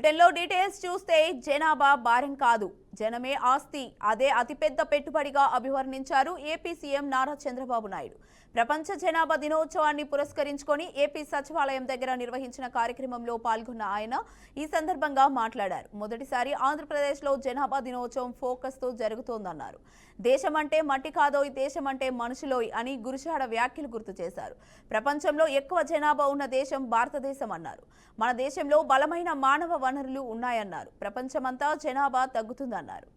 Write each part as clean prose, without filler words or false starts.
బులెటిన్లో డీటెయిల్స్ చూస్తే జనాభా భారం కాదు, జనమే ఆస్తి. అదే అతిపెద్ద పెట్టుబడిగా అభివర్ణించారు ఏపీ సీఎం నారా చంద్రబాబు నాయుడు. ప్రపంచ జనాభా దినోత్సవాన్ని పురస్కరించుకొని ఏపీ సచివాలయం దగ్గర నిర్వహించిన కార్యక్రమంలో పాల్గొన్న ఆయన ఈ సందర్భంగా మాట్లాడారు. మొదటిసారి ఆంధ్రప్రదేశ్లో జనాభా దినోత్సవం ఫోకస్తో జరుగుతోందన్నారు. దేశమంటే మట్టి కాదోయ్, దేశమంటే మనుషులోయ్ అని గురుజాడ వ్యాఖ్యలు గుర్తు చేశారు. ప్రపంచంలో ఎక్కువ జనాభా ఉన్న దేశం భారతదేశం అన్నారు. మన దేశంలో బలమైన మానవ వనరులు ఉన్నాయన్నారు. ప్రపంచమంతా జనాభా తగ్గుతుందన్నారు.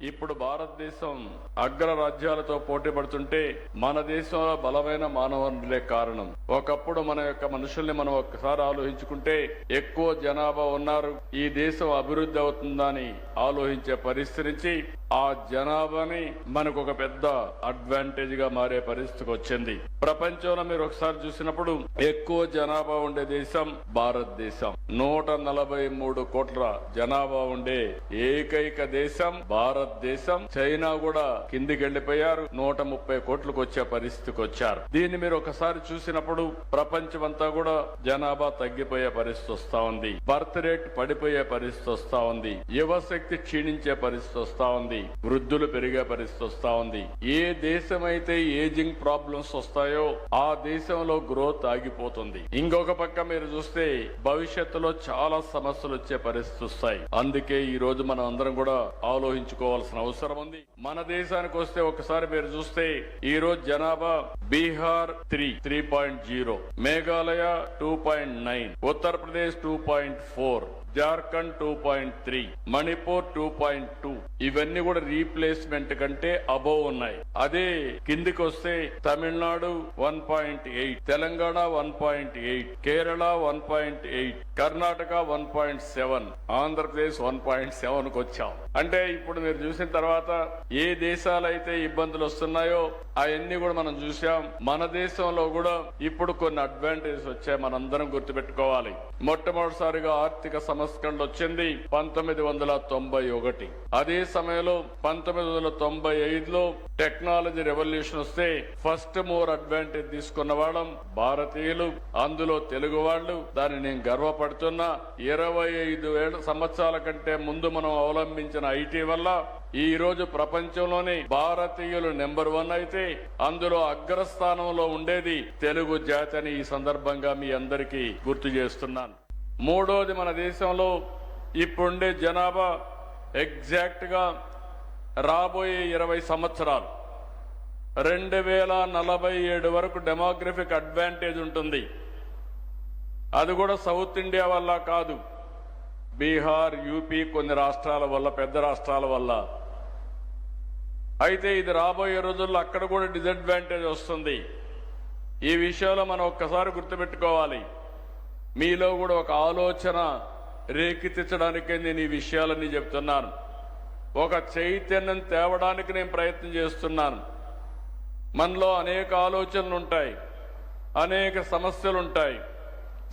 ఇప్పుడు భారతదేశం అగ్ర రాజ్యాలతో పోటీ పడుతుంటే మన దేశంలో బలమైన మానవ వనరులే కారణం. ఒకప్పుడు మన యొక్క మనుషుల్ని మనం ఒక్కసారి ఆలోచించుకుంటే ఎక్కువ జనాభా ఉన్నారు, ఈ దేశం అభివృద్ధి అవుతుందని ఆలోచించే పరిస్థితి నుంచి ఆ జనాభాని మనకు ఒక పెద్ద అడ్వాంటేజ్ గా మారే పరిస్థితికి వచ్చింది. ప్రపంచంలో మీరు ఒకసారి చూసినప్పుడు ఎక్కువ జనాభా ఉండే దేశం భారతదేశం. 143 కోట్ల జనాభా ఉండే ఏకైక దేశం భారతదేశం. చైనా కూడా కిందికి వెళ్లిపోయారు, 130 కోట్లకు వచ్చే పరిస్థితికి వచ్చారు. దీన్ని మీరు ఒకసారి చూసినప్పుడు ప్రపంచమంతా కూడా జనాభా తగ్గిపోయే పరిస్థితి వస్తా ఉంది, బర్త్ రేట్ పడిపోయే పరిస్థితి వస్తా ఉంది, యువశక్తి క్షీణించే పరిస్థితి వస్తా ఉంది, వృద్ధులు పెరిగే పరిస్థితి వస్తా ఉంది. ఏ దేశమైతే ఏజింగ్ ప్రాబ్లమ్స్ వస్తాయో ఆ దేశంలో గ్రోత్ ఆగిపోతుంది. ఇంకొక పక్క మీరు చూస్తే భవిష్యత్తులో చాలా సమస్యలు వచ్చే పరిస్థితి వస్తాయి. అందుకే ఈ రోజు మనం అందరం కూడా ఆలోచించుకోవాల్సిన అవసరం ఉంది. మన దేశానికి వస్తే ఒకసారి మీరు చూస్తే ఈ రోజు జనాభా బీహార్ 3.0, మేఘాలయ 2.9, ఉత్తరప్రదేశ్ 2.4, జార్ఖండ్ 2.3, మణిపూర్ 2.2. ఇవన్నీ కూడా రీప్లేస్మెంట్ కంటే అబోవ్ ఉన్నాయి. అదే కిందికి వస్తే తమిళనాడు 1.8, తెలంగాణ 1.8, కేరళ 1.8, కర్ణాటక 1.7, ఆంధ్రప్రదేశ్ 1.7 కు వచ్చాం. అంటే ఇప్పుడు మీరు చూసిన తర్వాత ఏ దేశాలైతే ఇబ్బందులు వస్తున్నాయో అవన్నీ కూడా మనం చూసాం. మన దేశంలో కూడా ఇప్పుడు కొన్ని అడ్వాంటేజెస్ వచ్చాయి, మనందరం గుర్తుపెట్టుకోవాలి. మొట్టమొదటిసారిగా ఆర్థిక సంస్కరణలు వచ్చింది 1991. అదే సమయంలో 1995లో టెక్నాలజీ రెవల్యూషన్ వస్తే ఫస్ట్ మోర్ అడ్వాంటేజ్ తీసుకున్న వాళ్ళం భారతీయులు, అందులో తెలుగు వాళ్ళు. దాన్ని నేను గర్వపడుతున్నా. 25 సంవత్సరాల కంటే ముందు మనం అవలంబించిన ఐటీ వల్ల ఈ రోజు ప్రపంచంలోనే భారతీయులు నెంబర్ 1 అయితే అందులో అగ్రస్థానంలో ఉండేది తెలుగు జాతి అని ఈ సందర్భంగా మీ అందరికీ గుర్తు చేస్తున్నాను. మూడోది, మన దేశంలో ఇప్పుడుండే జనాభా ఎగ్జాక్ట్ గా రాబోయే 20 సంవత్సరాలు 2047 వరకు డెమోగ్రఫిక్ అడ్వాంటేజ్ ఉంటుంది. అది కూడా సౌత్ ఇండియా వల్ల కాదు, బీహార్, యూపీ కొన్ని రాష్ట్రాల వల్ల, పెద్ద రాష్ట్రాల వల్ల. అయితే ఇది రాబోయే రోజుల్లో అక్కడ కూడా డిసడ్వాంటేజ్ వస్తుంది. ఈ విషయంలో మనం ఒక్కసారి గుర్తుపెట్టుకోవాలి. మీలో కూడా ఒక ఆలోచన రేకెత్తించడానికే నేను ఈ విషయాలన్నీ చెప్తున్నాను. ఒక చైతన్యం తేవడానికి నేను ప్రయత్నం చేస్తున్నాను. మనలో అనేక ఆలోచనలు ఉంటాయి, అనేక సమస్యలు ఉంటాయి.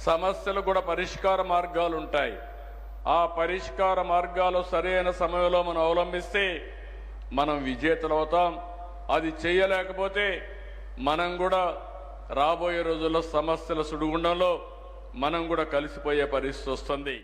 సమస్యలు కూడా పరిష్కార మార్గాలు ఉంటాయి. ఆ పరిష్కార మార్గాలు సరైన సమయంలో మనం అవలంబిస్తే మనం విజేతలు అవుతాం. అది చేయలేకపోతే మనం కూడా రాబోయే రోజుల్లో సమస్యల సుడిగుండంలో మనం కూడా కలిసిపోయే పరిస్థితి వస్తుంది.